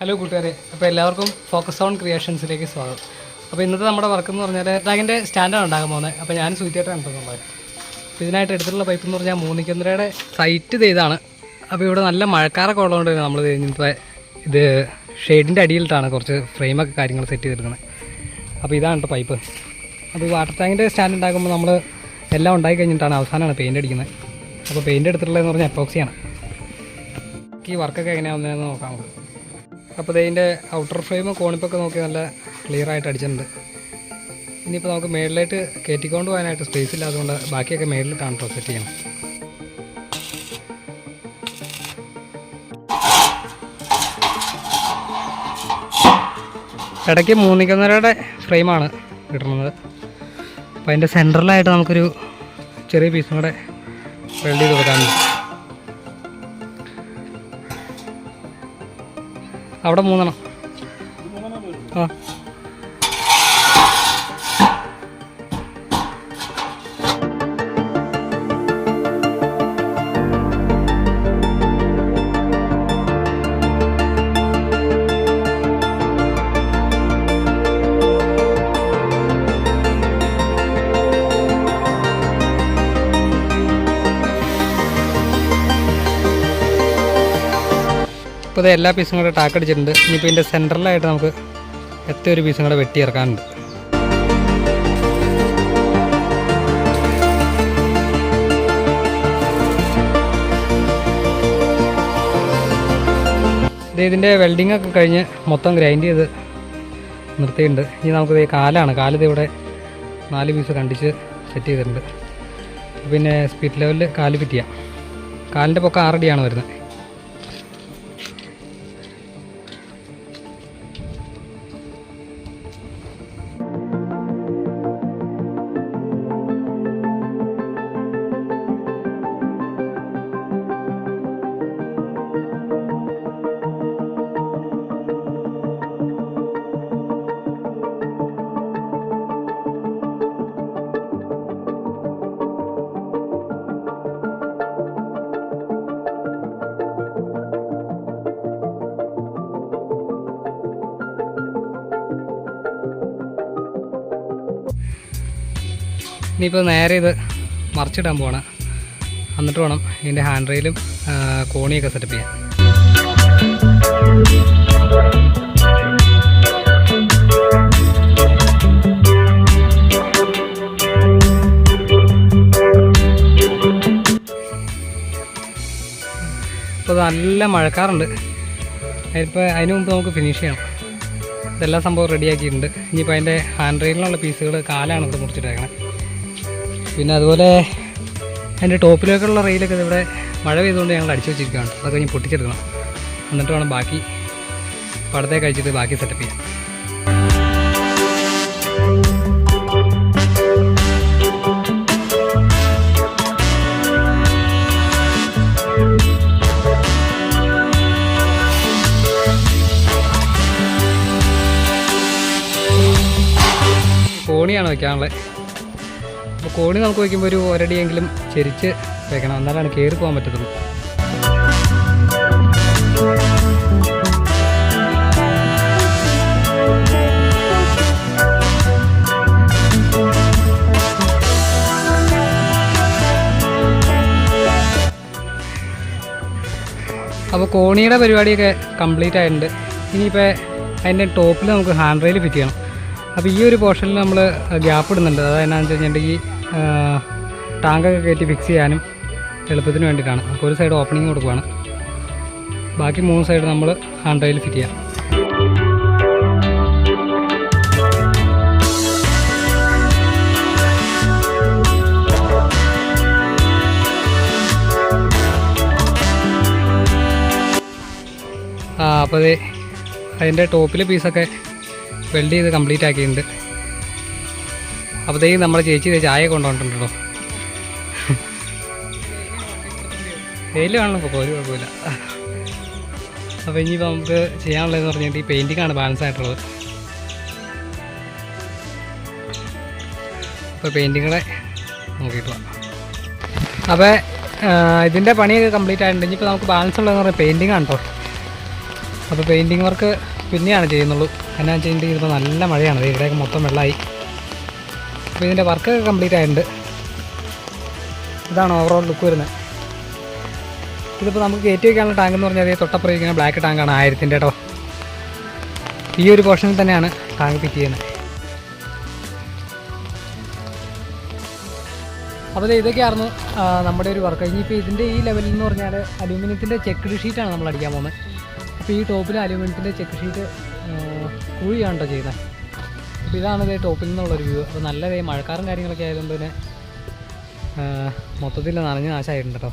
Hello കൂട്ടുകാരെ, അപ്പോൾ എല്ലാവർക്കും ഫോക്കസ് ഓൺ ക്രിയേഷൻസിലേക്ക് സ്വാഗതം. അപ്പോൾ ഇന്നത്തെ നമ്മുടെ വർക്ക് എന്ന് പറഞ്ഞാൽ അതിൻ്റെ സ്റ്റാൻഡാണ് ഉണ്ടാകാൻ പോകുന്നത്. അപ്പോൾ ഞാൻ സൂചിയായിട്ടാണ് എടുത്തുള്ളത്. അപ്പോൾ ഇതിനായിട്ട് എടുത്തിട്ടുള്ള പൈപ്പ് എന്ന് പറഞ്ഞാൽ 3 കിലോമീറ്ററുടെ സൈറ്റ് ചെയ്താണ്. അപ്പോൾ ഇവിടെ നല്ല മഴക്കാരൊക്കെ ഉള്ളതുകൊണ്ട് നമ്മൾ ഇന്നത്തെ ഇത് ഷെയ്ഡിൻ്റെ അടിയിലിട്ടാണ് കുറച്ച് ഫ്രെയിമൊക്കെ കാര്യങ്ങൾ സെറ്റ് ചെയ്തെടുക്കുന്നത്. അപ്പോൾ ഇതാണ് കേട്ടോ പൈപ്പ്. അപ്പോൾ ഈ വാട്ടർ ടാങ്കിൻ്റെ സ്റ്റാൻഡ് ഉണ്ടാക്കുമ്പോൾ നമ്മൾ എല്ലാം ഉണ്ടാക്കി കഴിഞ്ഞിട്ടാണ് അവസാനമാണ് പെയിൻ്റ് അടിക്കുന്നത്. അപ്പോൾ പെയിൻ്റ് എടുത്തിട്ടുള്ളതെന്ന് പറഞ്ഞാൽ എപ്പോക്സിയാണ്. ഈ വർക്കൊക്കെ എങ്ങനെയാണെന്ന് നോക്കാം നമുക്ക്. അപ്പോൾ ഇതിൻ്റെ ഔട്ടർ ഫ്രെയിം കോണിപ്പൊക്കെ നോക്കി നല്ല ക്ലിയർ ആയിട്ട് അടിച്ചിട്ടുണ്ട്. ഇനിയിപ്പോൾ നമുക്ക് മേളിലായിട്ട് കയറ്റിക്കൊണ്ട് പോകാനായിട്ട് സ്പേസ് ഇല്ലാത്തതുകൊണ്ട് ബാക്കിയൊക്കെ മേളിലിട്ടാണ് കേട്ടോ സെറ്റ് ചെയ്യണം. ഇടയ്ക്ക് 3 കിലോമീറ്ററുടെ ഫ്രെയിമാണ് കിട്ടുന്നത്. അപ്പോൾ അതിൻ്റെ സെൻറ്ററിലായിട്ട് നമുക്കൊരു ചെറിയ പീസും കൂടെ വെൽഡ് ചെയ്ത് കൊടുക്കാനുണ്ട്. അവിടെ 3 ആ ഇപ്പോൾ ഇത് എല്ലാ പീസും കൂടെ ടാക്കടിച്ചിട്ടുണ്ട്. ഇനിയിപ്പോൾ ഇതിൻ്റെ സെൻറ്ററിലായിട്ട് നമുക്ക് ഒരു പീസും കൂടെ വെട്ടി ഇറക്കാനുണ്ട്. ഇതിൻ്റെ വെൽഡിംഗ് ഒക്കെ കഴിഞ്ഞ് മൊത്തം ഗ്രൈൻഡ് ചെയ്ത് നിർത്തിയിട്ടുണ്ട്. ഇനി നമുക്കിത് കാലിത് ഇവിടെ 4 പീസ് കണ്ടിച്ച് സെറ്റ് ചെയ്തിട്ടുണ്ട്. പിന്നെ സ്പീഡ് ലെവലിൽ കാല് ഫിറ്റ് ചെയ്യാം. കാലിൻ്റെ പൊക്കം 6 അടിയാണ് വരുന്നത്. ഇനിയിപ്പോൾ നേരെ ഇത് മറിച്ചിടാൻ പോവാണ്. എന്നിട്ട് വേണം ഇതിൻ്റെ ഹാൻഡ് റെയിലും കോണിയൊക്കെ സെറ്റപ്പ് ചെയ്യാൻ. ഇപ്പോൾ നല്ല മഴക്കാറുണ്ട്. അതിന് മുമ്പ് നമുക്ക് ഫിനിഷ് ചെയ്യണം. ഇതെല്ലാം സംഭവം റെഡിയാക്കിയിട്ടുണ്ട്. ഇനിയിപ്പോൾ അതിൻ്റെ ഹാൻഡ് റെയിലിനുള്ള പീസുകൾ കാലാണ് ഇവിടെ മുറിച്ചിട്ടേക്കണം. പിന്നെ അതുപോലെ അതിൻ്റെ ടോപ്പിലേക്കുള്ള റെയിലൊക്കെ ഇവിടെ മഴ പെയ്തുകൊണ്ട് ഞങ്ങൾ അടിച്ചു വെച്ചിരിക്കുകയാണ്. അതൊക്കെ കഴിഞ്ഞ് പൊട്ടിച്ചെടുക്കണം. എന്നിട്ട് വേണം ബാക്കി പടത്തെ കഴിച്ചിട്ട് ബാക്കി സെറ്റപ്പ് ചെയ്യാം. കോണിയാണ് വയ്ക്കാനുള്ളത്. അപ്പോൾ കോണി നമുക്ക് വയ്ക്കുമ്പോൾ ഒരു ഒരടിയെങ്കിലും ചെരിച്ച് വെക്കണം, എന്നാലാണ് കയറി പോകാൻ പറ്റത്തുള്ളൂ. അപ്പോൾ കോണിയുടെ പരിപാടിയൊക്കെ കംപ്ലീറ്റ് ആയിട്ടുണ്ട്. ഇനിയിപ്പോൾ അതിൻ്റെ ടോപ്പിൽ നമുക്ക് ഹാൻഡ് റെയിൽ ഫിറ്റ് ചെയ്യണം. അപ്പോൾ ഈ ഒരു പോർഷനിൽ നമ്മൾ ഗ്യാപ്പ് ഇടുന്നുണ്ട്. അതെന്നാന്ന് വെച്ച് കഴിഞ്ഞിട്ടുണ്ടെങ്കിൽ ടാങ്കൊക്കെ കയറ്റി ഫിക്സ് ചെയ്യാനും എളുപ്പത്തിന് വേണ്ടിയിട്ടാണ്. അപ്പോൾ ഒരു സൈഡ് ഓപ്പണിങ് കൊടുക്കുകയാണ്. ബാക്കി 3 സൈഡ് നമ്മൾ ഹാൻഡ് റെയിൽ ഫിറ്റ് ചെയ്യാം. അപ്പോൾ അതിൻ്റെ ടോപ്പിലെ പീസൊക്കെ വെൽഡ് ചെയ്ത് കംപ്ലീറ്റ് ആക്കിയിട്ടുണ്ട്. അപ്പോഴത്തേക്കും നമ്മുടെ ചേച്ചി ചായ കൊണ്ടുവന്നിട്ടുണ്ടോ. വെയിൽ കാണണം, ഇപ്പോൾ ഒരു കുഴപ്പമില്ല. അപ്പോൾ ഇനിയിപ്പോൾ നമുക്ക് ചെയ്യാനുള്ളതെന്ന് പറഞ്ഞിട്ട് ഈ പെയിൻറ്റിങ്ങാണ് ബാലൻസ് ആയിട്ടുള്ളത്. അപ്പോൾ പെയിൻറ്റിങ്ങളെ നോക്കിയിട്ട് പോകാം. അപ്പോൾ ഇതിൻ്റെ പണിയൊക്കെ കംപ്ലീറ്റ് ആയിട്ടുണ്ട്. ഇനിയിപ്പോൾ നമുക്ക് ബാലൻസ് ഉള്ളതെന്ന് പറഞ്ഞാൽ പെയിൻറ്റിങ് ആണ് കേട്ടോ. അപ്പോൾ പെയിൻറ്റിങ് വർക്ക് പിന്നെയാണ് ചെയ്യുന്നുള്ളൂ. എന്നാ വെച്ചിട്ടുണ്ടെങ്കിൽ ഇപ്പോൾ നല്ല മഴയാണ്, ഇവിടെയൊക്കെ മൊത്തം വെള്ളമായി. അപ്പോൾ ഇതിൻ്റെ വർക്ക് കംപ്ലീറ്റ് ആയിട്ടുണ്ട്. ഇതാണ് ഓവറോൾ ലുക്ക് വരുന്നത്. ഇതിപ്പോൾ നമുക്ക് കയറ്റി വയ്ക്കാനുള്ള ടാങ്ക് എന്ന് പറഞ്ഞാൽ തൊട്ടപ്പുറം ബ്ലാക്ക് ടാങ്കാണ് 1000 കേട്ടോ. ഈ ഒരു പോർഷനിൽ തന്നെയാണ് ടാങ്ക് ഫിറ്റ് ചെയ്യുന്നത്. അപ്പോൾ ഇതൊക്കെയായിരുന്നു നമ്മുടെ ഒരു വർക്ക്. ഇനിയിപ്പോൾ ഇതിൻ്റെ ഈ ലെവലിൽ എന്ന് പറഞ്ഞാൽ അലൂമിനിയത്തിൻ്റെ ചെക്ക്ഡ് ഷീറ്റാണ് നമ്മൾ അടിക്കാൻ പോകുന്നത്. അപ്പോൾ ഈ ടോപ്പിൽ അലൂമിനിയത്തിൻ്റെ ചെക്ക് ഷീറ്റ് കുഴിയാണ് കേട്ടോ ചെയ്യുന്നത്. അപ്പോൾ ഇതാണ് ഇത് ടോപ്പിൽ നിന്നുള്ളൊരു വ്യൂ. അപ്പോൾ നല്ല മഴക്കാറും കാര്യങ്ങളൊക്കെ ആയതുകൊണ്ട് തന്നെ മൊത്തത്തിൽ നനഞ്ഞ് നാശമായിട്ടുണ്ട് കേട്ടോ.